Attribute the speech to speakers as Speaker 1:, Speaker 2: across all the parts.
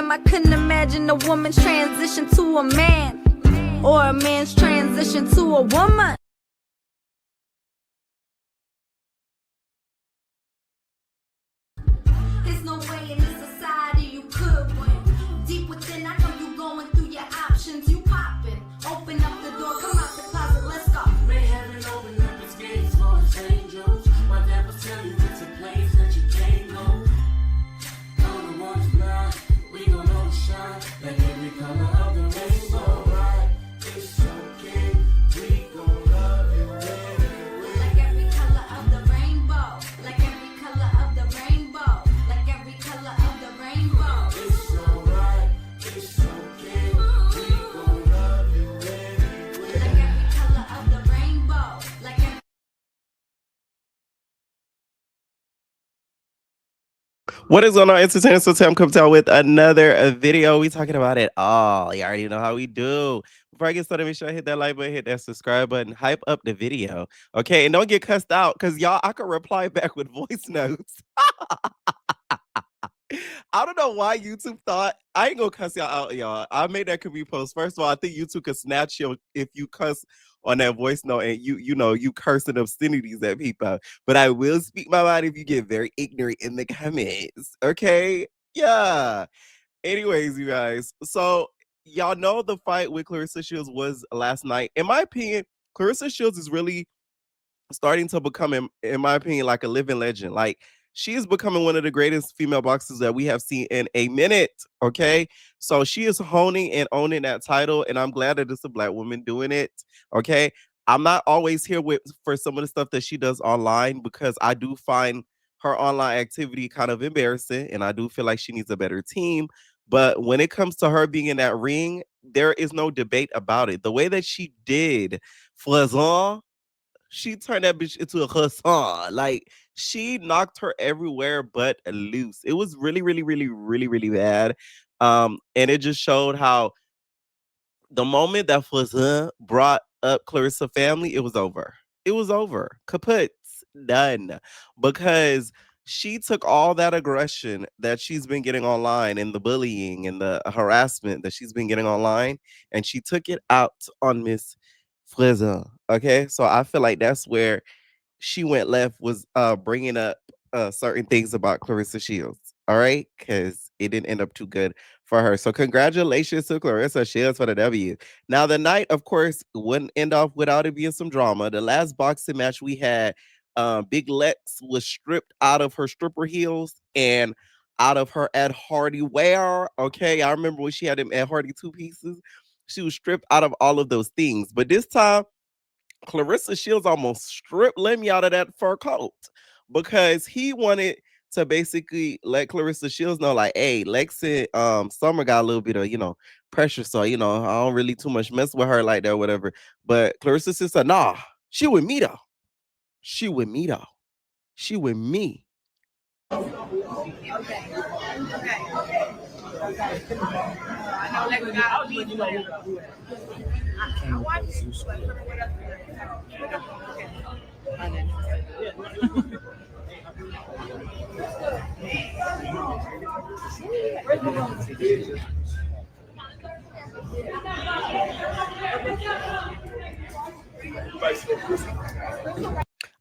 Speaker 1: damn, I couldn't imagine a woman's transition to a man, or a man's transition to a woman. There's no way in this society you could win. Deep within, I know you going through your options. You popping, open up the door, come out the closet, let's go.
Speaker 2: May heaven open up its gates for its angels. My dad will tell you it's a place that you can't go. Know the one's blind, we gon' know the shine. Like every color of the rainbow, right? It's okay, we gon' love you anyway.
Speaker 1: Like every color of the rainbow, like every color of the rainbow, like every color of the rainbow.
Speaker 2: It's alright, it's okay, we gon' love you anyway.
Speaker 1: Like every color of the rainbow, like every.
Speaker 3: What is going on, entertainment? So Tim comes out with another video. We talking about it all. You already know how we do. Before I get started, make sure I hit that like button, hit that subscribe button, hype up the video, okay? And don't get cussed out, because y'all, I can reply back with voice notes. I don't know why YouTube thought, I ain't gonna cuss y'all out, y'all. I made that could be post. First of all, I think YouTube could snatch you if you cuss on that voice note and you cursing obscenities at people. But I will speak my mind if you get very ignorant in the comments. Okay? Yeah. Anyways, you guys. So y'all know the fight with Clarissa Shields was last night. In my opinion, Clarissa Shields is really starting to become, in my opinion, like a living legend. Like, she is becoming one of the greatest female boxers that we have seen in a minute, okay? So she is honing and owning that title, and I'm glad that it's a Black woman doing it, okay? I'm not always here for some of the stuff that she does online, because I do find her online activity kind of embarrassing, and I do feel like she needs a better team. But when it comes to her being in that ring, there is no debate about it. The way that she did Flazon, she turned that bitch into a Hassan. Like, she knocked her everywhere but loose. It was really, really, really, really, really bad. And it just showed how the moment that Flazon brought up Clarissa family, it was over. It was over. Kaput. Done. Because she took all that aggression that she's been getting online and the bullying and the harassment that she's been getting online, and she took it out on Miss Flazon. Okay, so I feel like that's where she went left, was bringing up certain things about Clarissa Shields. All right, because it didn't end up too good for her. So congratulations to Clarissa Shields for the W. Now the night, of course, wouldn't end off without it being some drama. The last boxing match we had, Big Lex was stripped out of her stripper heels and out of her Ed Hardy wear. Okay, I remember when she had them Ed Hardy two pieces. She was stripped out of all of those things. But this time, Clarissa Shields almost stripped Lemmy out of that fur coat, because he wanted to basically let Clarissa Shields know, like, hey, Lex and Summer got a little bit of, pressure. So, I don't really too much mess with her like that or whatever. But Clarissa said, nah, she with me though. She with me though. She with me.
Speaker 4: Okay. I know Lex got beat you. I watched you.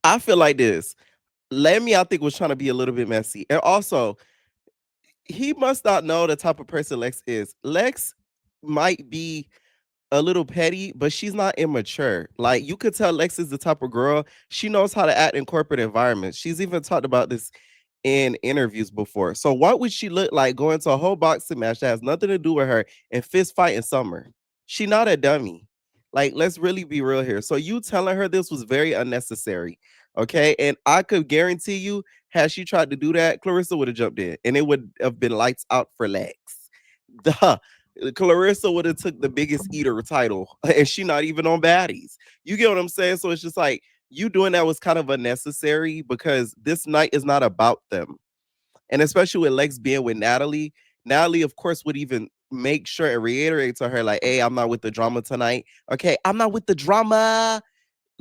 Speaker 3: I feel like this. Lemmy, I think, was trying to be a little bit messy. And also, he must not know the type of person Lex is. Lex might be a little petty, but she's not immature. Like, you could tell Lex is the type of girl, she knows how to act in corporate environments. She's even talked about this in interviews before. So what would she look like going to a whole boxing match that has nothing to do with her and fist fight in Summer? She not a dummy. Like, let's really be real here. So you telling her this was very unnecessary, okay? And I could guarantee you, had she tried to do that, Clarissa would have jumped in, and it would have been lights out for Lex. Duh. Clarissa would have took the biggest eater title, and she not even on baddies. You get what I'm saying? So it's just like, you doing that was kind of unnecessary, because this night is not about them. And especially with Lex being with Natalie, of course, would even make sure and reiterate to her, like, hey, I'm not with the drama tonight. Okay, I'm not with the drama.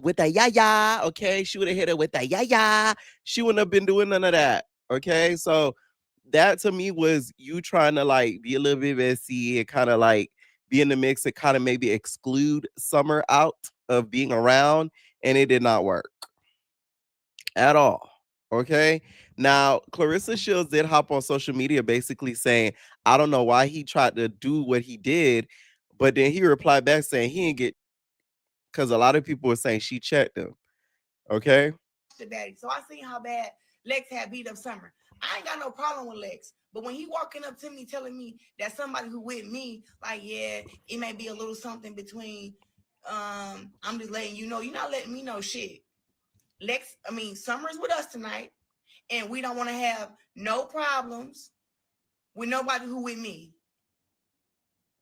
Speaker 3: With the yaya, okay? She would have hit her with the yaya. She wouldn't have been doing none of that, okay? So that to me was you trying to like be a little bit messy and kind of like be in the mix and kind of maybe exclude Summer out of being around, and it did not work at all. Okay. Now, Clarissa Shields did hop on social media basically saying, I don't know why he tried to do what he did, but then he replied back saying he didn't get, because a lot of people were saying she checked him. Okay.
Speaker 4: Daddy. So I seen how bad Lex had beat up Summer. I ain't got no problem with Lex, but when he walking up to me telling me that somebody who with me, like, yeah, it may be a little something between, I'm just letting you know, you're not letting me know shit. Summer's with us tonight, and we don't want to have no problems with nobody who with me.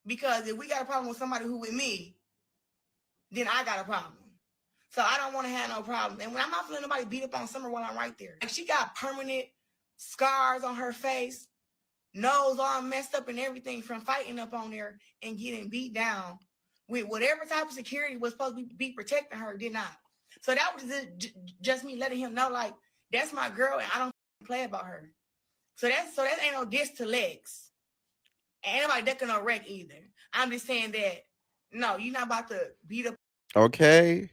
Speaker 4: Because if we got a problem with somebody who with me, then I got a problem. So I don't want to have no problem. And when I'm not letting nobody beat up on Summer while I'm right there. Like, she got permanent scars on her face, nose all messed up and everything from fighting up on there and getting beat down with whatever type of security was supposed to be protecting her, did not. So that was just me letting him know, like, that's my girl and I don't play about her. So that ain't no diss to Lex. Ain't nobody ducking no wreck either. I'm just saying that, no, you're not about to beat up
Speaker 3: Okay.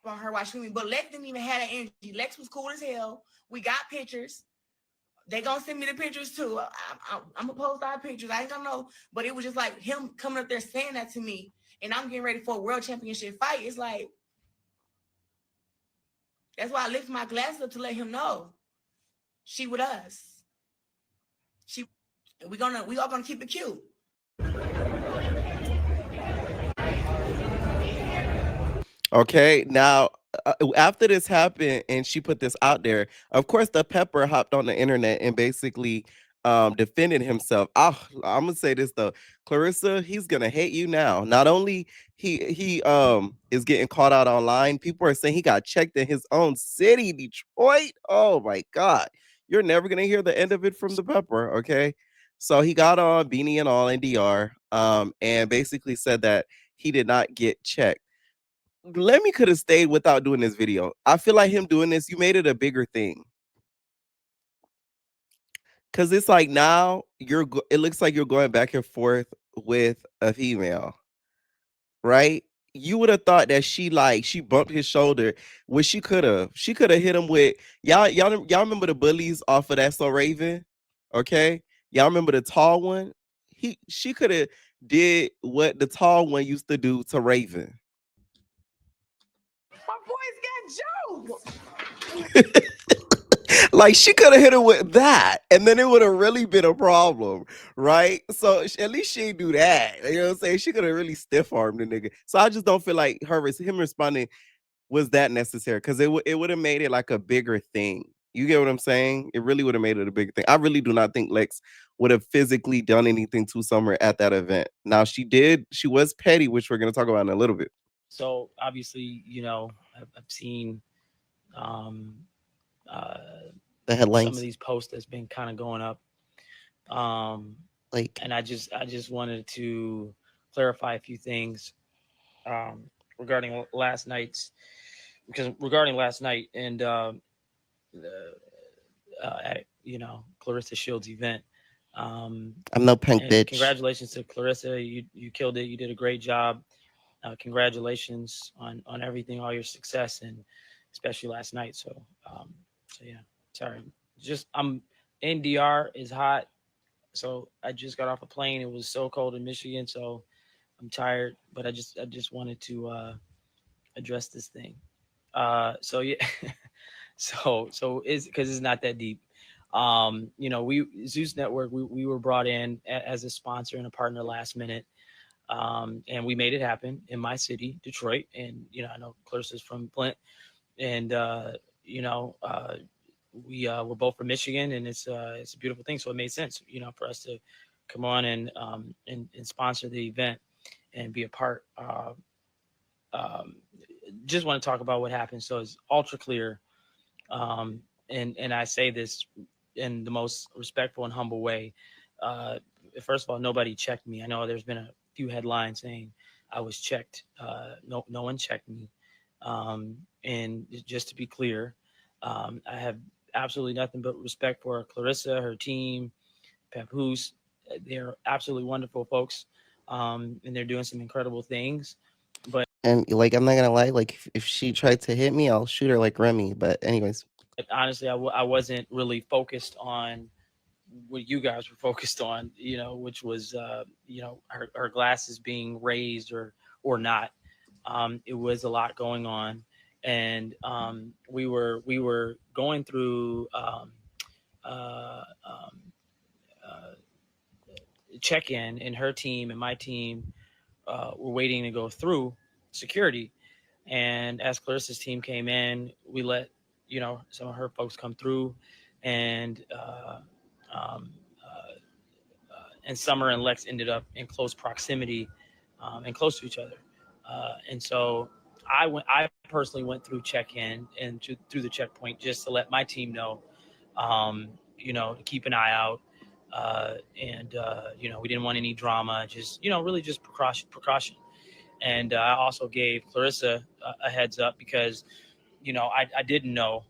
Speaker 4: on her while swimming. But Lex didn't even have that energy. Lex was cool as hell. We got pictures. They gonna send me the pictures too. I'm gonna post our pictures. I ain't gonna know. But it was just like him coming up there saying that to me, and I'm getting ready for a world championship fight. It's like, that's why I lift my glass up to let him know she with us. We all gonna keep it cute.
Speaker 3: Okay. Now, after this happened and she put this out there, of course, the Pepper hopped on the internet and basically defended himself. I'm gonna say this though, Clarissa, he's gonna hate you now. Not only he is getting caught out online, people are saying he got checked in his own city, Detroit. Oh my God, you're never gonna hear the end of it from the Pepper. Okay, so he got on Beanie and all in DR, and basically said that he did not get checked. Lemmy could have stayed without doing this video. I feel like him doing this, you made it a bigger thing. Cause it's like now it looks like you're going back and forth with a female, right? You would have thought that she bumped his shoulder, which she could have hit him with y'all remember the bullies off of That So Raven, okay? Y'all remember the tall one? She could have did what the tall one used to do to Raven.
Speaker 4: My boys got jokes.
Speaker 3: Like she could have hit her with that, and then it would have really been a problem, right? So at least she didn't do that. You know what I'm saying? She could have really stiff armed the nigga. So I just don't feel like him responding was that necessary, because it would have made it like a bigger thing. You get what I'm saying? It really would have made it a bigger thing. I really do not think Lex would have physically done anything to Summer at that event. Now she did. She was petty, which we're gonna talk about in a little bit.
Speaker 5: So obviously, I've seen uh,
Speaker 3: The
Speaker 5: some
Speaker 3: headlines,
Speaker 5: of these posts that's been kind of going up,
Speaker 3: like
Speaker 5: and I just wanted to clarify a few things regarding last night and at Clarissa Shields event.
Speaker 3: I'm no punk
Speaker 5: And
Speaker 3: bitch.
Speaker 5: congratulations to Clarissa. You killed it. You did a great job. Congratulations on everything, all your success, and especially last night. So yeah, sorry. Just I'm in DR is hot. So I just got off a plane. It was so cold in Michigan, so I'm tired. But I just wanted to address this thing. So yeah, so it's because it's not that deep. We Zeus Network, we were brought in as a sponsor and a partner last minute. And we made it happen in my city, Detroit. And, I know Clarissa's from Flint, and, we're both from Michigan, and it's a beautiful thing. So it made sense, for us to come on and sponsor the event and be a part. Just want to talk about what happened. So it's ultra clear. And I say this in the most respectful and humble way. First of all, nobody checked me. I know there's been a few headlines saying I was checked. No one checked me. And just to be clear, I absolutely nothing but respect for Clarissa, her team, Papoose. They're absolutely wonderful folks, and they're doing some incredible things. But
Speaker 3: And like, I'm not gonna lie, like if she tried to hit me, I'll shoot her like Remy. But anyways,
Speaker 5: honestly, I wasn't really focused on what you guys were focused on, which was her glasses being raised or not. It was a lot going on, and we were going through uh, um, uh, check in, and her team and my team were waiting to go through security. And as Clarissa's team came in, we let some of her folks come through, and um, and Summer and Lex ended up in close proximity and close to each other. And so I personally went through check-in and through the checkpoint just to let my team know, to keep an eye out. And we didn't want any drama, just, really just precaution. And I also gave Clarissa a heads up because, I didn't know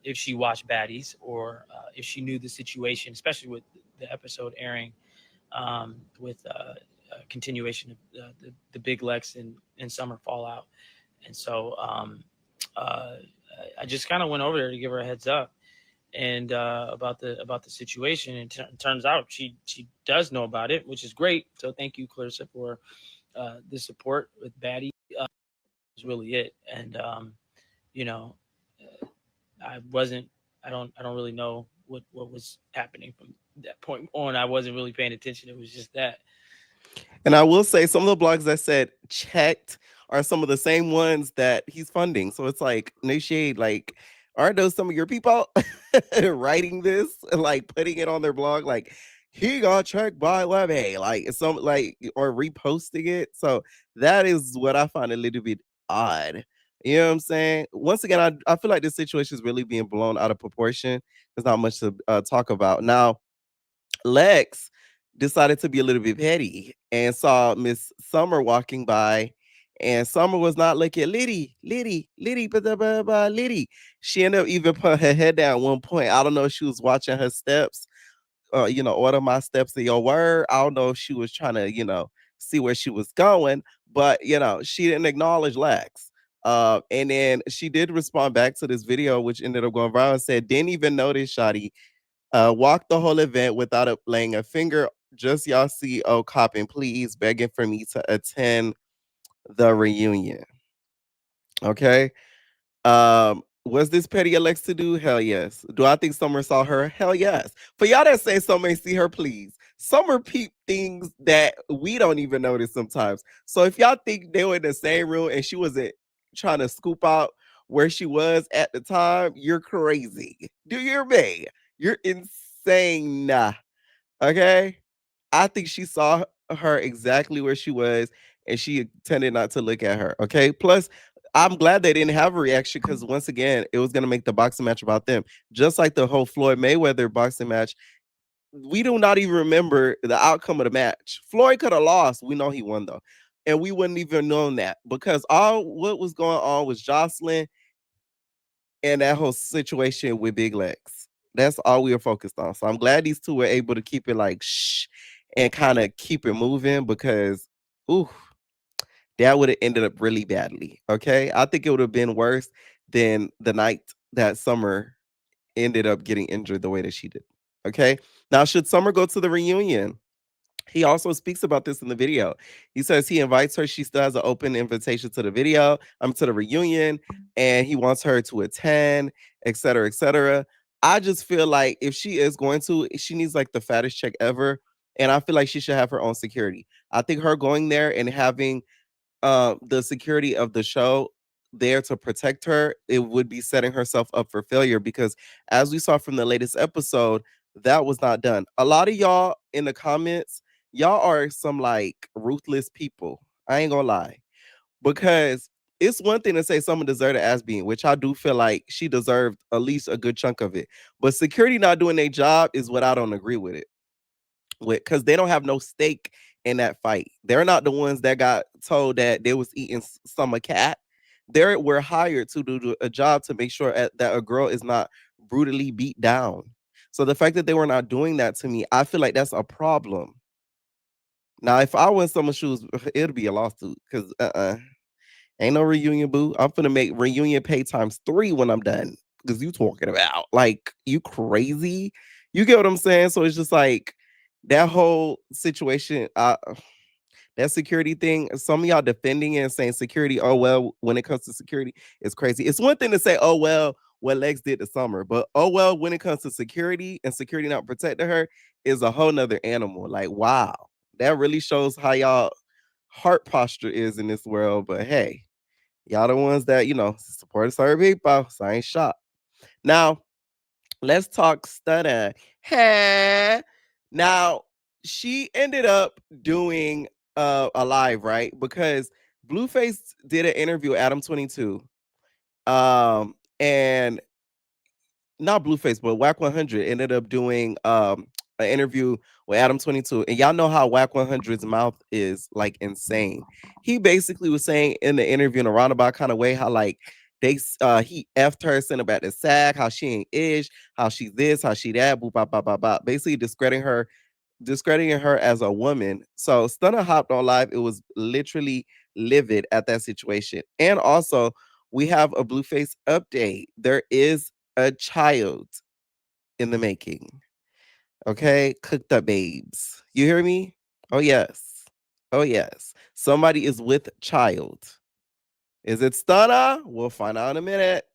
Speaker 5: if she watched Baddies or if she knew the situation, especially with the episode airing with continuation of the big Lex and Summer fallout. And so uh, I just kind of went over there to give her a heads up and about the situation. And turns out she does know about it, which is great. So thank you, Clarissa, for the support with Baddie. Is really it. And you know, I wasn't. I don't really know what was happening from that point on. I wasn't really paying attention. It was just that.
Speaker 3: and I will say some of the blogs that said checked are some of the same ones that he's funding. So it's like, no shade, like, aren't those some of your people writing this, like putting it on their blog, like he got checked by Lemmy, like some like or reposting it. So that is what I find a little bit odd. You know what I'm saying? Once again, I feel like this situation is really being blown out of proportion. There's not much to talk about now. Lex decided to be a little bit petty and saw Miss Summer walking by, and Summer was not looking at Liddy, Liddy, Liddy, Liddy. She ended up even putting her head down at one point. I don't know if she was watching her steps, order my steps in your word. I don't know if she was trying to, see where she was going, but she didn't acknowledge Lex. And then she did respond back to this video, which ended up going viral, and said, didn't even notice, Shotty. Walked the whole event without laying a finger. Just y'all CEO copping, please, begging for me to attend the reunion. Okay. Was this petty Alex to do? Hell yes. Do I think Summer saw her? Hell yes. For y'all that say Summer ain't see her, please. Summer peep things that we don't even notice sometimes. So if y'all think they were in the same room and she wasn't trying to scoop out where she was at the time, you're crazy. Do you hear me? You're insane. Okay? I think she saw her exactly where she was and she tended not to look at her. Okay. Plus, I'm glad they didn't have a reaction because once again, it was going to make the boxing match about them. Just like the whole Floyd Mayweather boxing match, we do not even remember the outcome of the match. Floyd could have lost. We know he won though. And we wouldn't even known that because all what was going on was Jocelyn and that whole situation with Big Lex. That's all we were focused on. So I'm glad these two were able to keep it like shh and kind of keep it moving because ooh, that would have ended up really badly. Okay. I think it would have been worse than the night that Summer ended up getting injured the way that she did. Okay. Now, should Summer go to the reunion? He also speaks about this in the video. He says he invites her. She still has an open invitation to the video, to the reunion, and he wants her to attend, et cetera, et cetera. I just feel like if she is going to, she needs like the fattest check ever. And I feel like she should have her own security. I think her going there and having the security of the show there to protect her, it would be setting herself up for failure because as we saw from the latest episode, that was not done. A lot of y'all in the comments, y'all are some like ruthless people. I ain't gonna lie. Because it's one thing to say someone deserved an ass beating, which I do feel like she deserved at least a good chunk of it. But security not doing their job is what I don't agree with it with because they don't have no stake in that fight. They're not the ones that got told that they was eating Summer cat. They were hired to do a job to make sure that a girl is not brutally beat down. So the fact that they were not doing that to me, I feel like that's a problem. Now, if I was in someone's shoes, it'll be a lawsuit because ain't no reunion, boo. I'm finna make reunion pay times 3 when I'm done. Because you talking about like you crazy. You get what I'm saying? So it's just like that whole situation. That security thing, some of y'all defending it and saying security, oh well, when it comes to security, it's crazy. It's one thing to say, oh well, what Lex did this summer, but oh well, when it comes to security and security not protecting her is a whole nother animal. Like, wow, that really shows how y'all heart posture is in this world. But hey, y'all the ones that, support certain people, so I ain't shocked. Now, let's talk Stunna. Hey. Now, she ended up doing a live, right? Because Blueface did an interview with Adam22. And not Blueface, but Whack 100 ended up doing an interview with Adam22. And y'all know how Whack 100's mouth is like insane. He basically was saying in the interview in a roundabout kind of way how like he effed her, sent her back to SAG, how she ain't ish, how she this, how she that, boop, bop, bop, bop, bop. Basically discrediting her as a woman. So Stunna hopped on live. It was literally livid at that situation. And also, we have a Blueface update. There is a child in the making. Okay? Cooked up babes. You hear me? Oh, yes. Oh, yes. Somebody is with child. Is it Stunna? We'll find out in a minute.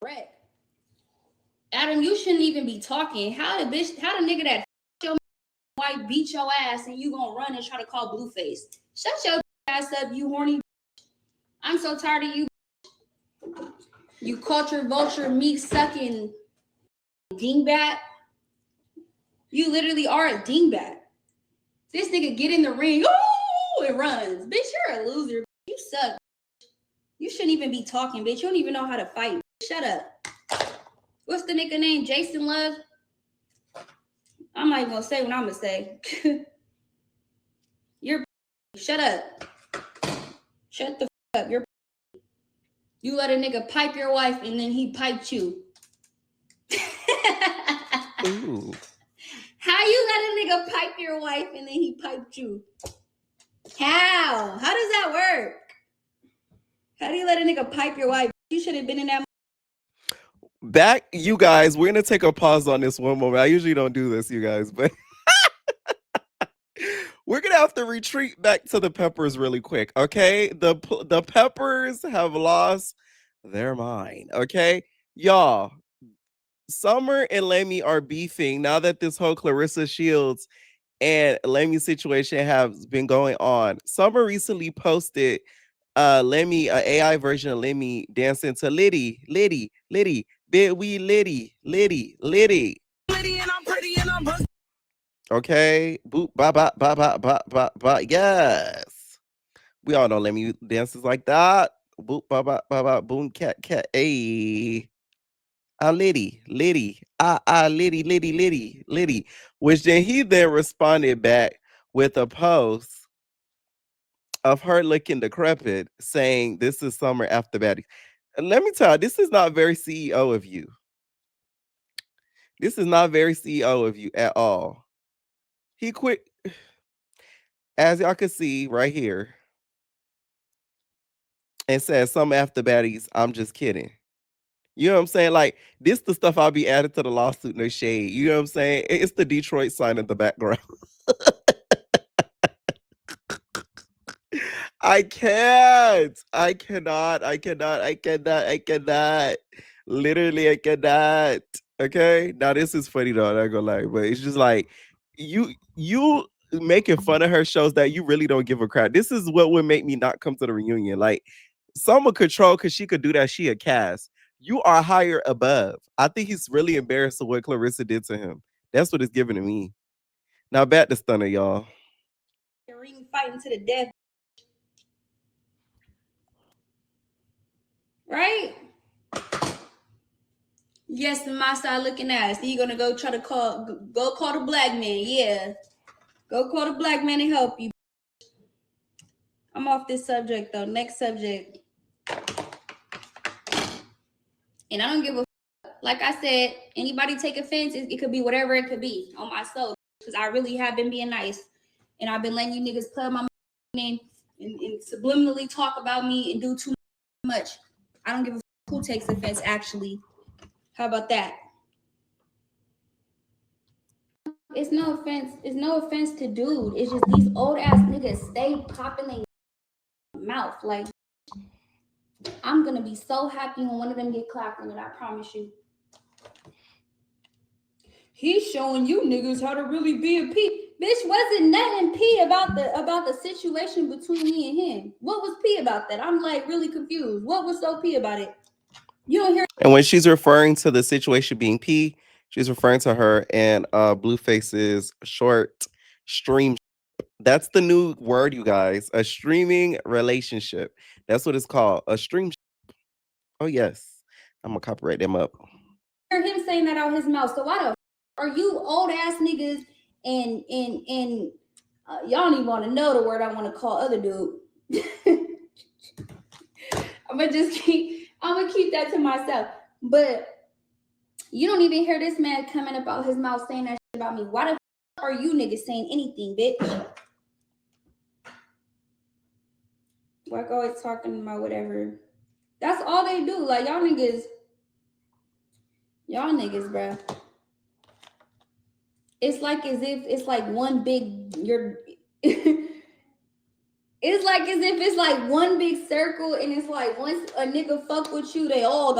Speaker 6: Right. Adam, you shouldn't even be talking. How the nigga that your wife beat your ass and you gonna run and try to call Blueface? Shut your ass up, you horny. I'm so tired of you. You culture vulture meat sucking dingbat. You literally are a dingbat. This nigga get in the ring, ooh, and runs. Bitch, you're a loser. You suck. You shouldn't even be talking, bitch. You don't even know how to fight. Shut up. What's the nigga name? Jason Love? I'm not even gonna say what I'm gonna say. You're shut up. Shut the up. You let a nigga pipe your wife and then he piped you.
Speaker 3: Ooh.
Speaker 6: How you let a nigga pipe your wife and then he piped you? How? How does that work? How do you let a nigga pipe your wife? You should have been in that.
Speaker 3: Back, you guys, we're going to take a pause on this one moment. I usually don't do this, you guys, but we're going to have to retreat back to the Peppers really quick, okay? The Peppers have lost their mind, okay? Y'all, Summer and Lemmy are beefing now that this whole Clarissa Shields and Lemmy situation has been going on. Summer recently posted Lemmy, an AI version of Lemmy dancing to Liddy, bit we Liddy.
Speaker 4: Liddy and I'm pretty and I'm
Speaker 3: Okay, boop, ba ba ba ba ba ba ba. Yes, we all know Lemmy dances like that. Boop, ba ba ba ba, boom, cat, ayy. Liddy, Liddy. Which then he then responded back with a post of her looking decrepit, saying, "This is Summer after baddies." And let me tell you, this is not very CEO of you. This is not very CEO of you at all. He quit, as y'all can see right here, and said, "Some after baddies, I'm just kidding." You know what I'm saying? Like, this the stuff I'll be added to the lawsuit, no shade. You know what I'm saying? It's the Detroit sign in the background. I can't. I cannot. Literally, I cannot. Okay. Now this is funny though, I'm not gonna lie. But it's just like you making fun of her shows that you really don't give a crap. This is what would make me not come to the reunion. Like Summer control because she could do that. She a cast. You are higher above. I think he's really embarrassed of what Clarissa did to him. That's what it's giving to me. Now back to Stunna, y'all.
Speaker 6: Ring fighting to the death. Right? Yes, the my side looking ass. You gonna go try to call the black man. Yeah. Go call the black man and help you. I'm off this subject though. Next subject. And I don't give a fuck. like I said, anybody take offense, it could be whatever it could be on my soul. Because I really have been being nice. And I've been letting you niggas plug my name and subliminally talk about me and do too much. I don't give a who takes offense, actually. How about that? It's no offense. It's no offense to dude. It's just these old ass niggas stay popping their mouth. Like, I'm gonna be so happy when one of them get clapped on it. I promise you. He's showing you niggas how to really be a P. Bitch, wasn't nothing P about the situation between me and him. What was P about that? I'm like really confused. What was so P about it? You don't hear.
Speaker 3: And when she's referring to the situation being P, she's referring to her and Blueface's short stream. That's the new word, you guys. A streaming relationship. That's what it's called. A stream. Oh yes, I'm gonna copyright them up.
Speaker 6: Hear him saying that out his mouth. So why the are you old ass niggas and y'all don't even want to know the word I want to call other dude. I'm gonna keep that to myself. But you don't even hear this man coming up out his mouth saying that shit about me. Why the are you niggas saying anything, bitch? Like always talking about whatever. That's all they do. Like y'all niggas, bruh. It's like as if it's like one big it's like as if it's like one big circle, and it's like once a nigga fuck with you, they all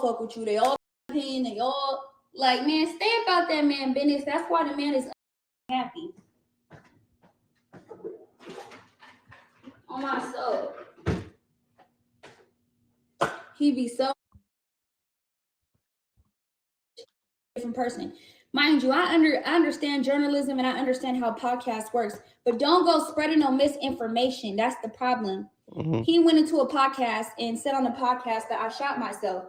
Speaker 6: fuck with you. They all opinion, they all like, man, stay about that man business. That's why the man is happy. On my soul. He be so different person. Mind you, I understand journalism and I understand how podcast works, but don't go spreading no misinformation. That's the problem. Mm-hmm. He went into a podcast and said on the podcast that I shot myself.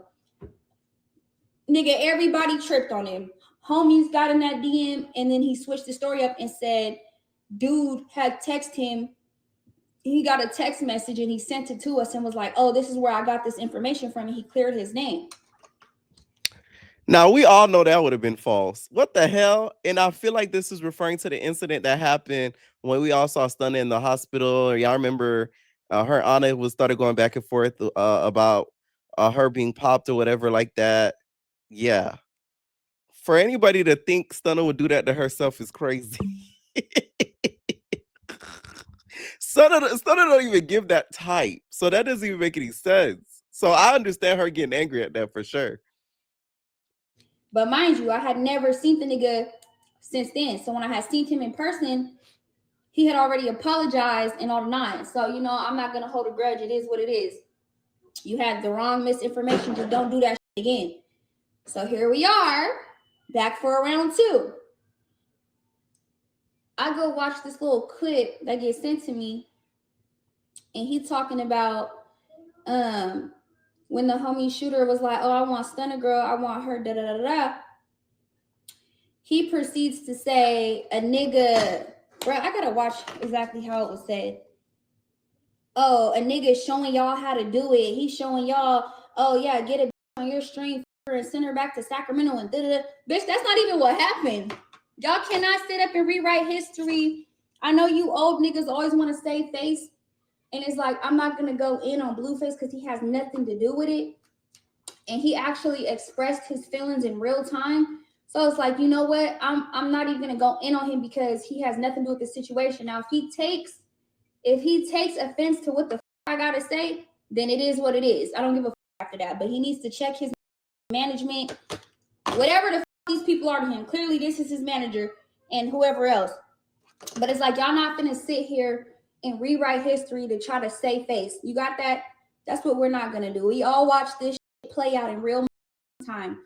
Speaker 6: Nigga, everybody tripped on him. Homies got in that DM, and then he switched the story up and said, dude had texted him. He got a text message and he sent it to us and was like, oh, this is where I got this information from. And he cleared his name.
Speaker 3: Now, we all know that would have been false. What the hell? And I feel like this is referring to the incident that happened when we all saw Stunna in the hospital. Y'all remember her Anna started going back and forth about her being popped or whatever like that. Yeah. For anybody to think Stunna would do that to herself is crazy. Stunna don't even give that type. So that doesn't even make any sense. So I understand her getting angry at that for sure.
Speaker 6: But mind you, I had never seen the nigga since then. So when I had seen him in person, he had already apologized and all the nine. So, you know, I'm not going to hold a grudge. It is what it is. You had the wrong misinformation. Just don't do that shit again. So here we are, back for round 2. I go watch this little clip that gets sent to me. And he talking about when the homie shooter was like, oh, I want Stunna Girl, I want her, da da da da. He proceeds to say, a nigga, bro, I gotta watch exactly how it was said. Oh, a nigga showing y'all how to do it. He's showing y'all, oh yeah, get it on your stream and send her back to Sacramento and da da da. Bitch, that's not even what happened. Y'all cannot sit up and rewrite history. I know you old niggas always want to save face. And it's like, I'm not going to go in on Blueface because he has nothing to do with it. And he actually expressed his feelings in real time. So it's like, you know what? I'm not even going to go in on him because he has nothing to do with the situation. Now, if he takes offense to what the I got to say, then it is what it is. I don't give a after that. But he needs to check his management, whatever the these people are to him. Clearly, this is his manager and whoever else. But it's like, y'all not going to sit here and rewrite history to try to save face. You got that? That's what we're not gonna do. We all watch this shit play out in real time.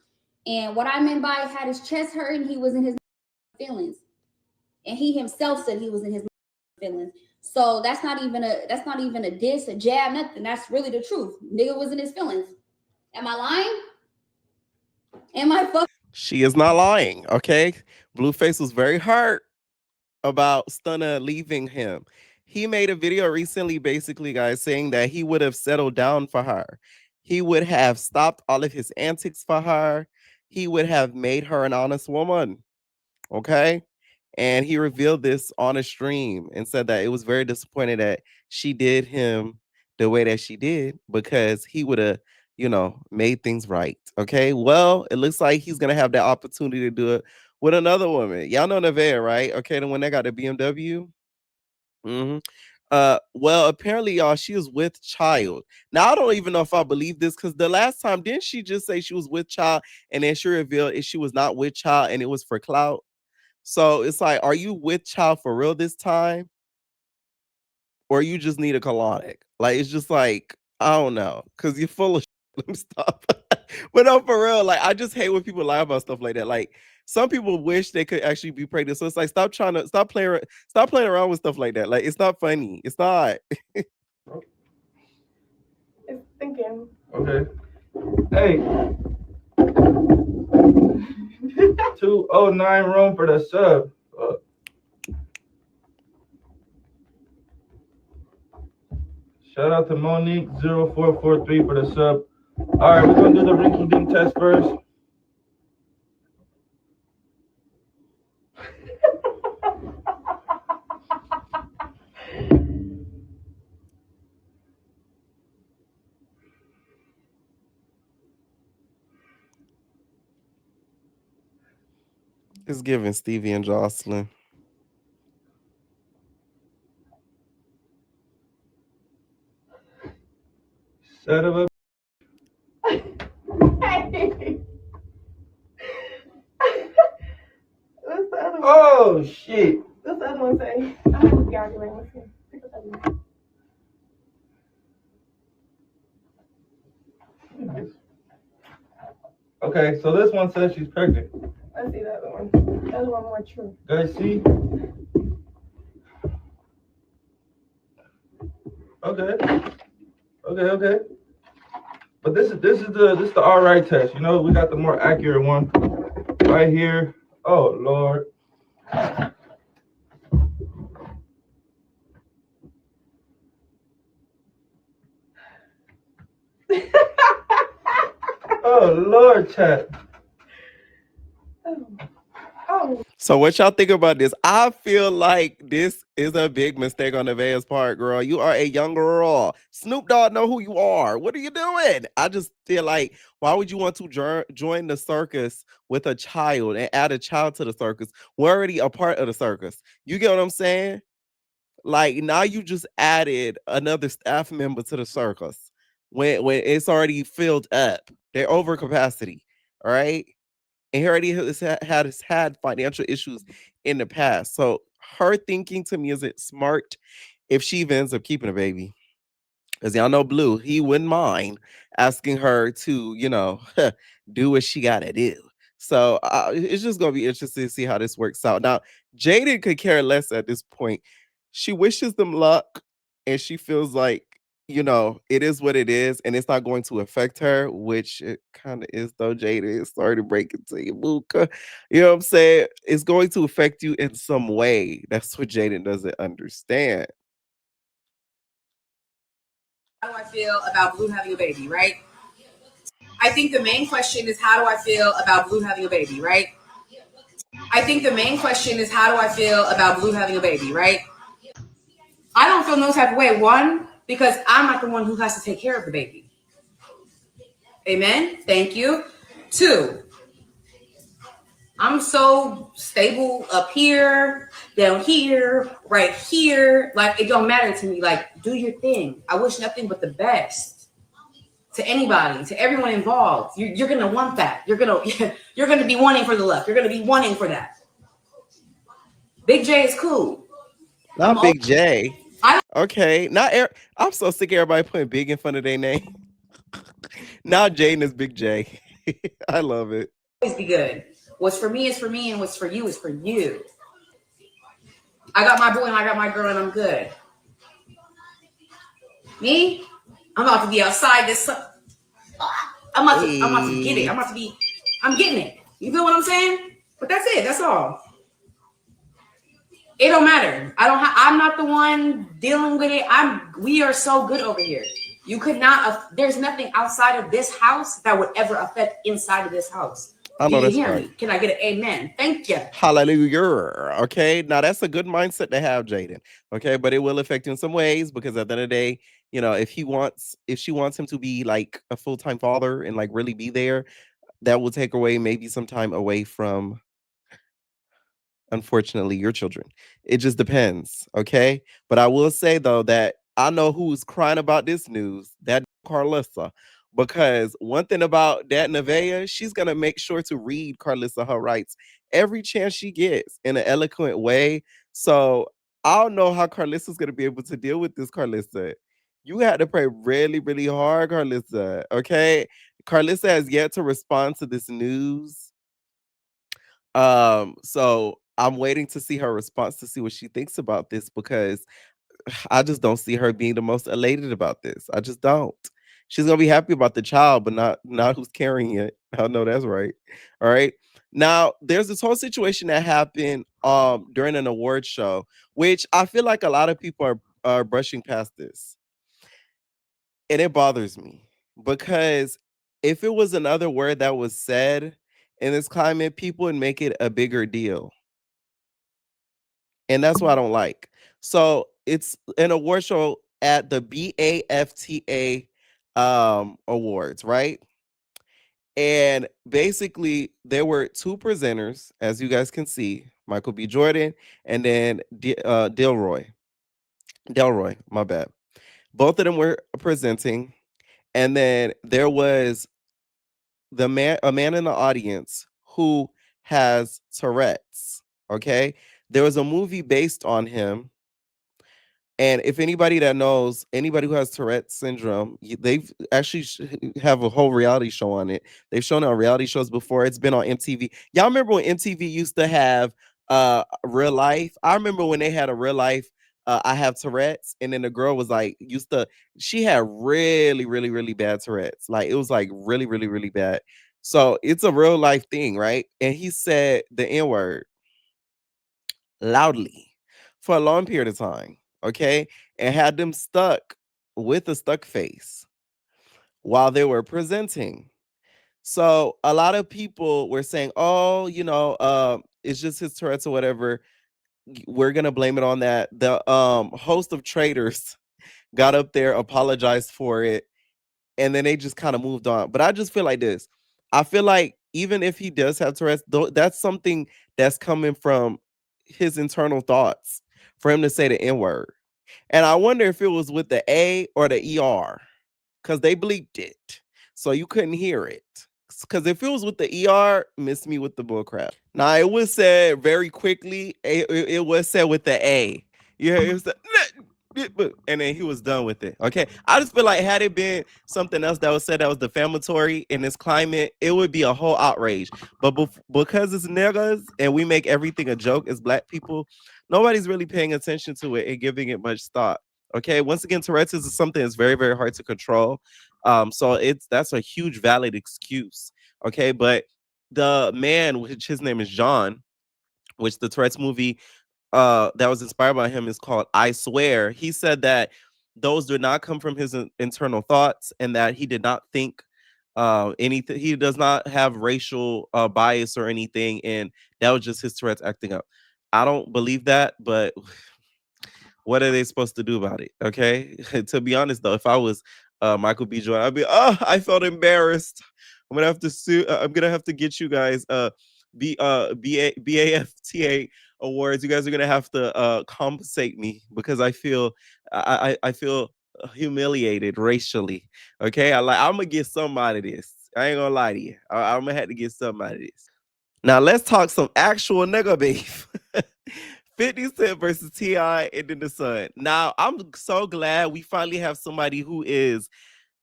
Speaker 6: And what I meant by had his chest hurting, he was in his feelings. And he himself said he was in his feelings. So that's not even a diss, a jab, nothing. That's really the truth. Nigga was in his feelings. Am I lying? Am I fucking?
Speaker 3: She is not lying, okay? Blueface was very hurt about Stunna leaving him. He made a video recently, basically, guys, saying that he would have settled down for her. He would have stopped all of his antics for her. he would have made her an honest woman. Okay. And he revealed this on a stream and said that it was very disappointed that she did him the way that she did because he would have, made things right. Okay. Well, it looks like he's going to have that opportunity to do it with another woman. Y'all know Nevaeh, right? Okay. The one that got the BMW. Hmm. Well, apparently, y'all, she was with child. Now, I don't even know if I believe this because the last time, didn't she just say she was with child and then she revealed she was not with child and it was for clout? So it's like, are you with child for real this time? Or you just need a colonic? Like, it's just like, I don't know. Cause you're full of shit. Let me stop. But no, for real, like I just hate when people lie about stuff like that. Like some people wish they could actually be pregnant. So it's like stop playing around with stuff like that. Like it's not funny. It's not.
Speaker 7: It's thinking. Okay. Hey. 209 room for the sub. Shout out to Monique0443 for the sub. All right, we're gonna do the rinky-dink test first.
Speaker 3: It's giving Stevie and Jocelyn.
Speaker 7: Set of a.
Speaker 2: What's the other one?
Speaker 7: Oh shit!
Speaker 2: What's the other one say? I have to calculate. Let's see. Pick up that one.
Speaker 7: Okay, so this one says she's pregnant.
Speaker 2: Let's see the other one. The other one more true.
Speaker 7: Guys, see? Okay. But this is the all right test. You know, we got the more accurate one right here. Oh Lord. Oh Lord, chat.
Speaker 2: Oh.
Speaker 3: So what y'all think about this? I feel like this is a big mistake on Nevaeh's part, girl. You are a young girl. Snoop Dogg know who you are. What are you doing? I just feel like, why would you want to join the circus with a child and add a child to the circus? We're already a part of the circus. You get what I'm saying? Like now you just added another staff member to the circus when it's already filled up. They're over capacity. All right. And he already has had financial issues in the past. So her thinking to me isn't smart if she even ends up keeping a baby. Because y'all know Blue, he wouldn't mind asking her to, do what she got to do. So it's just going to be interesting to see how this works out. Now, Jaden could care less at this point. She wishes them luck and she feels like, it is what it is, and it's not going to affect her, which it kind of is, though, Jaden. Sorry to break it to you, Luca. You know what I'm saying? It's going to affect you in some way. That's what Jaden doesn't understand.
Speaker 8: How do I feel about Blue having a baby, right? I think the main question is, how do I feel about Blue having a baby, right? I think the main question is, how do I feel about Blue having a baby, right? I don't feel no type of way. One, because I'm not the one who has to take care of the baby. Amen. Thank you. Two, I'm so stable up here, down here, right here. Like, it don't matter to me. Like, do your thing. I wish nothing but the best to anybody, to everyone involved. You're gonna want that. You're gonna be wanting for the luck. You're gonna be wanting for that. Big J is cool.
Speaker 3: Not Big J. Okay, not I'm so sick of everybody putting big in front of their name. Now Jaden is Big J. I love it.
Speaker 8: Always be good. What's for me is for me, and what's for you is for you. I got my boy and I got my girl, and I'm good. Me, I'm about to be outside this. I'm about to get it. I'm getting it. You feel what I'm saying? But that's it. That's all. It don't matter. I'm not the one dealing with it. We are so good over here. You could not, there's nothing outside of this house that would ever affect inside of this house.
Speaker 3: I
Speaker 8: Do
Speaker 3: know
Speaker 8: you
Speaker 3: that's
Speaker 8: hear
Speaker 3: right.
Speaker 8: me? Can I get an amen? Thank you.
Speaker 3: Hallelujah. Okay. Now that's a good mindset to have, Jaden. Okay. But it will affect you in some ways because at the end of the day, if she wants him to be like a full-time father and like really be there, that will take away maybe some time away from, unfortunately, your children. It just depends. Okay. But I will say though that I know who's crying about this news. That Carissa. Because one thing about that Nevaeh, she's gonna make sure to read Carissa her rights every chance she gets in an eloquent way. So I don't know how Carlissa's gonna be able to deal with this, Carissa. You had to pray really, really hard, Carissa. Okay. Carissa has yet to respond to this news. So I'm waiting to see her response to see what she thinks about this because I just don't see her being the most elated about this. I just don't. She's gonna be happy about the child, but not who's carrying it. I know that's right. All right. Now there's this whole situation that happened during an award show, which I feel like a lot of people are brushing past this. And it bothers me because if it was another word that was said in this climate, people would make it a bigger deal. And that's what I don't like. So it's an award show at the BAFTA awards, right? And basically there were two presenters, as you guys can see, Michael B. Jordan and then Delroy, my bad. Both of them were presenting. And then there was a man in the audience who has Tourette's. Okay. There was a movie based on him. And if anybody that knows anybody who has Tourette syndrome, they've actually have a whole reality show on it. They've shown it on reality shows before. It's been on MTV. Y'all remember when MTV used to have real life? I remember when they had a real life. I have Tourette's, and then the girl was like, she had really, really, really bad Tourette's. Like it was like really, really, really bad. So it's a real life thing, right? And he said the N word loudly for a long period of time, okay, and had them stuck with a stuck face while they were presenting. So a lot of people were saying, "Oh, it's just his Tourette's or whatever. We're gonna blame it on that." The host of Traders got up there, apologized for it, and then they just kind of moved on. But I just feel like this. I feel like even if he does have Tourette's, that's something that's coming from his internal thoughts for him to say the N word. And I wonder if it was with the A or the ER because they bleeped it. So you couldn't hear it. Because if it was with the ER, miss me with the bullcrap. Now, it was said very quickly. It was said with the A. Yeah, it was the, and then he was done with it. Okay. I just feel like had it been something else that was said that was defamatory in this climate, it would be a whole outrage. But because it's niggas and we make everything a joke as Black people, nobody's really paying attention to it and giving it much thought. Okay. Once again, Tourette's is something that's very, very hard to control. So that's a huge valid excuse. Okay. But the man, which his name is John, which the Tourette's movie that was inspired by him is called I Swear. He said that those did not come from his internal thoughts and that he did not think anything. He does not have racial bias or anything, and that was just his Tourette's acting up. I don't believe that, but what are they supposed to do about it? Okay. To be honest, though, if I was Michael B. Jordan, I'd be, I felt embarrassed. I'm gonna have to sue. I'm gonna have to get you guys BAFTA awards. You guys are gonna have to compensate me because I feel I feel humiliated racially. Okay, I'm gonna get some out of this. I ain't gonna lie to you. I'm gonna have to get some out of this. Now let's talk some actual nigga beef. 50 Cent versus T.I. and then the Sun. Now, I'm so glad we finally have somebody who is,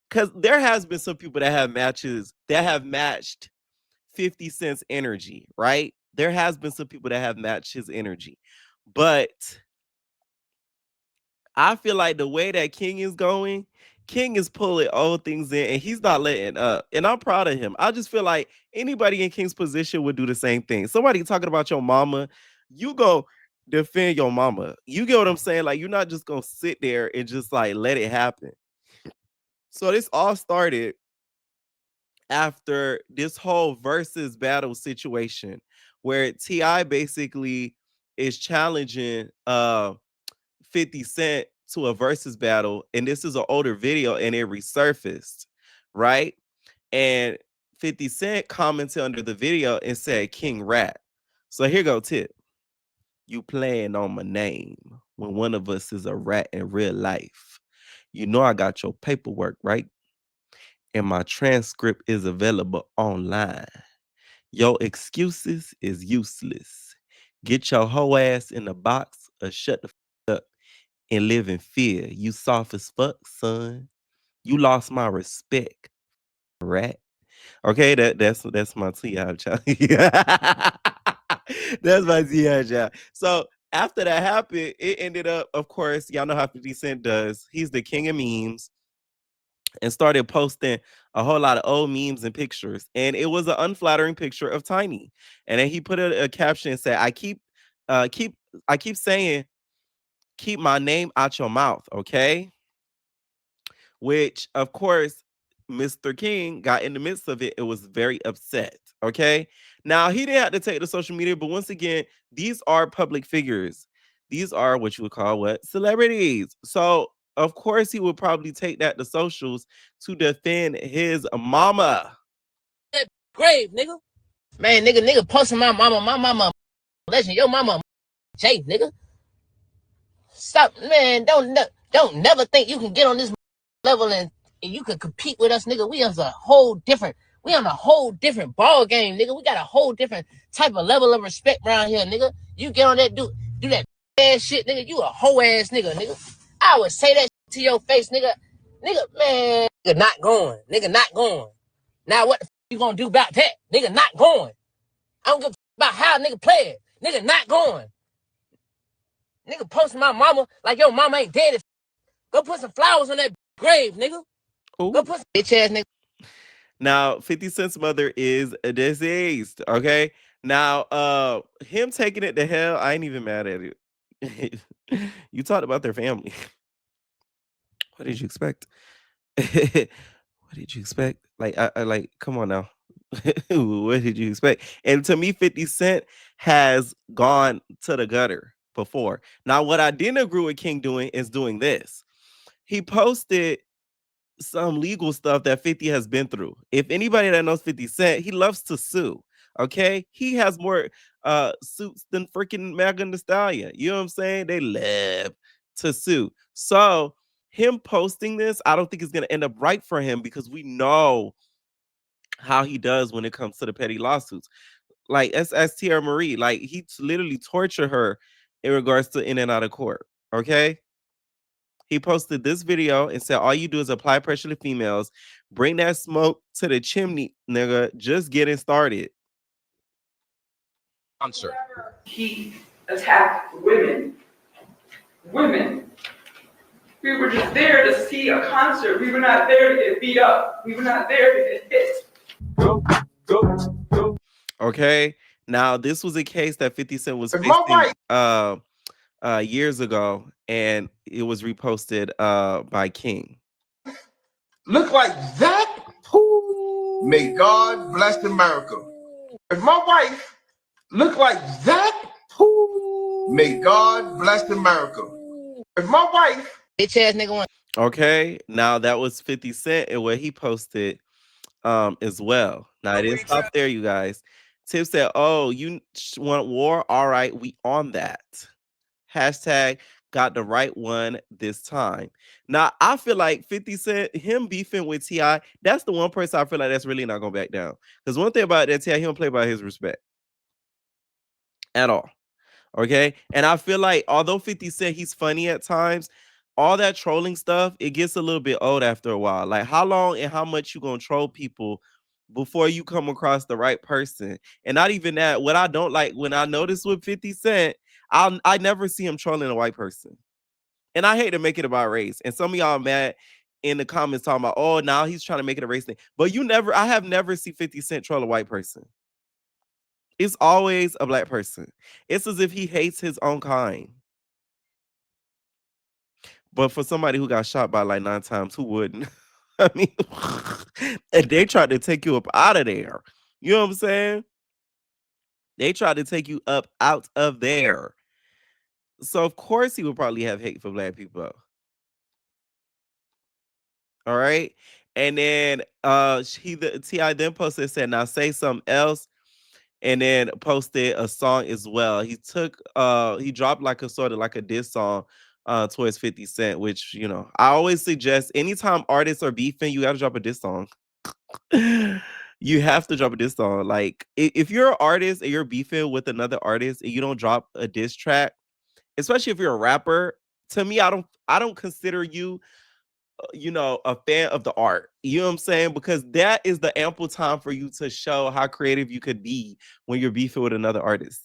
Speaker 3: because there has been some people that have matches that have matched 50 Cent's energy, right? There has been some people that have matched his energy. But I feel like the way that King is going, King is pulling old things in and he's not letting up. And I'm proud of him. I just feel like anybody in King's position would do the same thing. Somebody talking about your mama, you go defend your mama. You get what I'm saying? Like, you're not just gonna sit there and just like let it happen. So this all started after this whole versus battle situation where T.I basically is challenging 50 Cent to a versus battle, and this is an older video and it resurfaced, right? And 50 Cent commented under the video and said King Rat. So here go tip. You playing on my name when one of us is a rat in real life. You know I got your paperwork, right? And my transcript is available online. Your excuses is useless. Get your hoe ass in the box or shut the up and live in fear. You soft as fuck, son. You lost my respect, rat. Okay, that's my T.I. child. That's my T.I. child. So after that happened, it ended up, of course, y'all know how 50 Cent does. He's the king of memes and started posting a whole lot of old memes and pictures. And it was an unflattering picture of Tiny. And then he put a caption and said, I keep saying, keep my name out your mouth, okay? Which, of course, Mr. King got in the midst of it and was very upset. Okay. Now, he didn't have to take to social media, but once again, these are public figures. These are what you would call what? Celebrities. So, of course, he would probably take that to socials to defend his mama.
Speaker 9: Grave, nigga. Man, nigga posting my mama legend. Your mama Jay, nigga. Stop, man. Don't never think you can get on this level and you can compete with us, nigga. We on a whole different ball game, nigga. We got a whole different type of level of respect around here, nigga. You get on that do that ass shit, nigga. You a hoe ass nigga. I would say that to your face, nigga, man, nigga not going. Now what the you gonna do about that, nigga? Not going. I don't give a about how nigga play it, nigga. Not going. Nigga posting my mama like your mama ain't dead. Go put some flowers on that grave, nigga.
Speaker 3: Ooh.
Speaker 9: Go put some bitch ass nigga.
Speaker 3: Now, 50 Cent's mother is deceased. Okay. Now, him taking it to hell, I ain't even mad at it. You talked about their family. What did you expect? What did you expect? Like, I like, come on now. What did you expect? And to me, 50 Cent has gone to the gutter before. Now, what I didn't agree with King doing is doing this. He posted some legal stuff that 50 has been through. If anybody that knows 50 Cent, he loves to sue. Okay, he has more suits than freaking Megan Thee Stallion. You know what I'm saying? They love to sue. So him posting this, I don't think is going to end up right for him because we know how he does when it comes to the petty lawsuits. Like as Tierra Marie, like he literally tortured her in regards to in and out of court. Okay. He posted this video and said, all you do is apply pressure to females, bring that smoke to the chimney, nigga. Just getting started.
Speaker 10: Answer.
Speaker 11: He attacked women. We were just there to see a concert. We were not there to get beat up. We were not there to get hit.
Speaker 3: Go. Okay. Now, this was a case that 50 Cent was facing years ago, and it was reposted by King.
Speaker 12: Look like that? May God bless America. If my wife look like that, may God bless America. If my wife
Speaker 9: bitch ass nigga want.
Speaker 3: Okay, now that was 50 Cent and what he posted as well. Now it didn't stop there, you guys. Tip said, oh, you want war? All right, we on that. Hashtag got the right one this time. Now, I feel like 50 Cent, him beefing with T.I, that's the one person I feel like that's really not going to back down. Because one thing about that, T.I, he don't play by his respect at all. Okay? And I feel like, although 50 Cent, he's funny at times, all that trolling stuff, it gets a little bit old after a while. Like, how long and how much you going to troll people before you come across the right person? And not even that, what I don't like, when I notice with 50 Cent, I never see him trolling a white person. And I hate to make it about race. And some of y'all mad in the comments talking about, oh, now he's trying to make it a race thing. But I have never seen 50 Cent troll a white person. It's always a black person. It's as if he hates his own kind. But for somebody who got shot by like 9 times, who wouldn't? I mean, and they tried to take you up out of there. You know what I'm saying? They tried to take you up out of there. So of course he would probably have hate for black people. All right. And then T.I then posted, said, now say something else, and then posted a song as well. He dropped like a sort of like a diss song towards 50 Cent, which, you know, I always suggest anytime artists are beefing, you gotta drop a diss song. You have to drop a diss song. Like if you're an artist and you're beefing with another artist and you don't drop a diss track, especially if you're a rapper, to me, I don't consider you, you know, a fan of the art. You know what I'm saying? Because that is the ample time for you to show how creative you could be when you're beefing with another artist.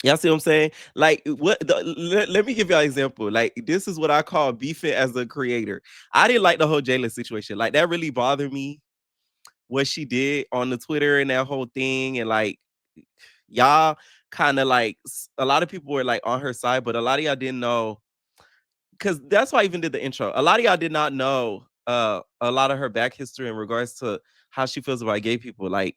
Speaker 3: Y'all see what I'm saying? Like, let me give y'all an example. Like, this is what I call beefing as a creator. I didn't like the whole Jayla situation. Like, that really bothered me, what she did on the Twitter and that whole thing. And like, y'all kind of like, a lot of people were like on her side, but a lot of y'all didn't know, because that's why I even did the intro. A lot of y'all did not know a lot of her back history in regards to how she feels about gay people. Like,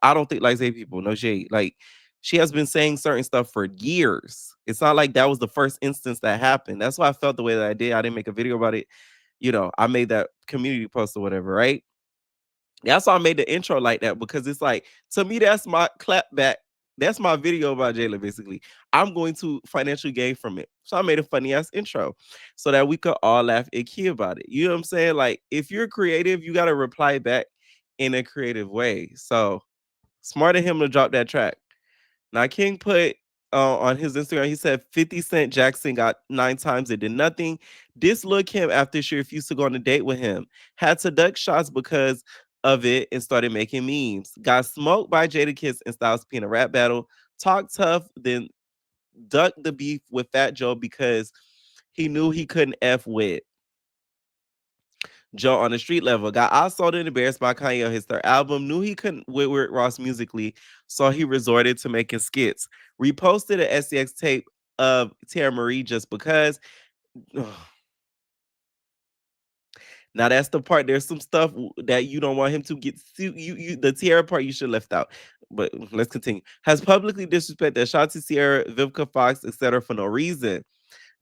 Speaker 3: I don't think likes gay people, no shade. Like, she has been saying certain stuff for years. It's not like that was the first instance that happened. That's why I felt the way that I did. I didn't make a video about it. You know, I made that community post or whatever, right? That's why I made the intro like that, because it's like, to me, that's my clap back. That's my video about Jayla, basically. I'm going to financially gain from it. So I made a funny ass intro so that we could all laugh and key about it. You know what I'm saying? Like, if you're creative, you got to reply back in a creative way. So smart of him to drop that track. Now, King put on his Instagram, he said 50 Cent Jackson got 9 times and did nothing. Dislike him after she refused to go on a date with him. Had to duck shots because of it and started making memes. Got smoked by Jadakiss and Styles P in a rap battle. Talked tough, then ducked the beef with Fat Joe because he knew he couldn't F with Joe on the street level. Got assaulted and embarrassed by Kanye on his third album. Knew he couldn't with Rick Ross musically, so he resorted to making skits. Reposted an SCX tape of Tara Marie just because. Now that's the part. There's some stuff that you don't want him to get. The Tierra part you should have left out. But let's continue. Has publicly disrespected Ashanti, Sierra, Vivica Fox, etc. for no reason.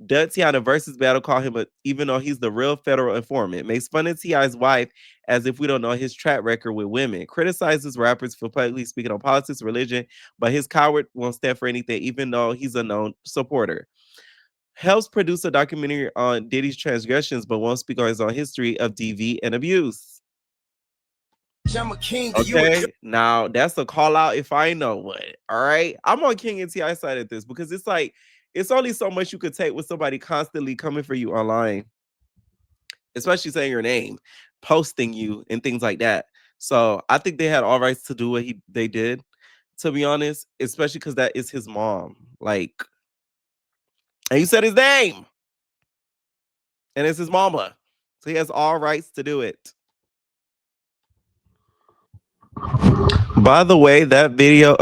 Speaker 3: Duck T.I. in a versus battle, call him even though he's the real federal informant. Makes fun of T.I.'s wife as if we don't know his track record with women. Criticizes rappers for publicly speaking on politics, religion, but his coward won't stand for anything, even though he's a known supporter. Helps produce a documentary on Diddy's transgressions, but won't speak on his own history of DV and abuse.
Speaker 12: I'm a king.
Speaker 3: Okay, now that's a call out if I know what. All right, I'm on King and T.I. side of this, because it's like, it's only so much you could take with somebody constantly coming for you online, especially saying your name, posting you, and things like that. So I think they had all rights to do what they did, to be honest, especially because that is his mom. Like, and you said his name, and it's his mama, so he has all rights to do it. By the way, that video.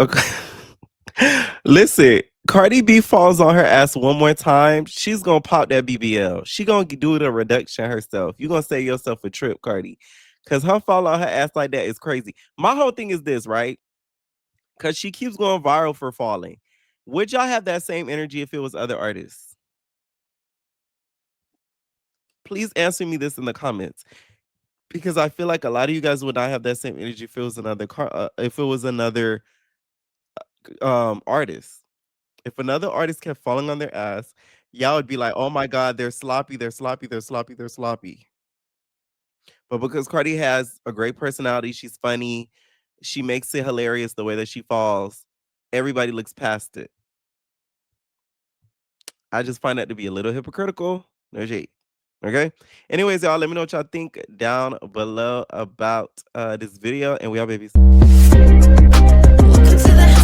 Speaker 3: Listen, Cardi B falls on her ass one more time, she's gonna pop that BBL. She gonna do the reduction herself. You gonna save yourself a trip, Cardi, because her fall on her ass like that is crazy. My whole thing is this, right? Because she keeps going viral for falling. Would y'all have that same energy if it was other artists? Please answer me this in the comments, because I feel like a lot of you guys would not have that same energy if it was another artist. If another artist kept falling on their ass, y'all would be like, oh my God, they're sloppy, they're sloppy, they're sloppy, they're sloppy. But because Cardi has a great personality, she's funny, she makes it hilarious the way that she falls, everybody looks past it. I just find that to be a little hypocritical. No shade. Okay. Anyways, y'all, let me know what y'all think down below about this video, and we are babies.
Speaker 1: Welcome to the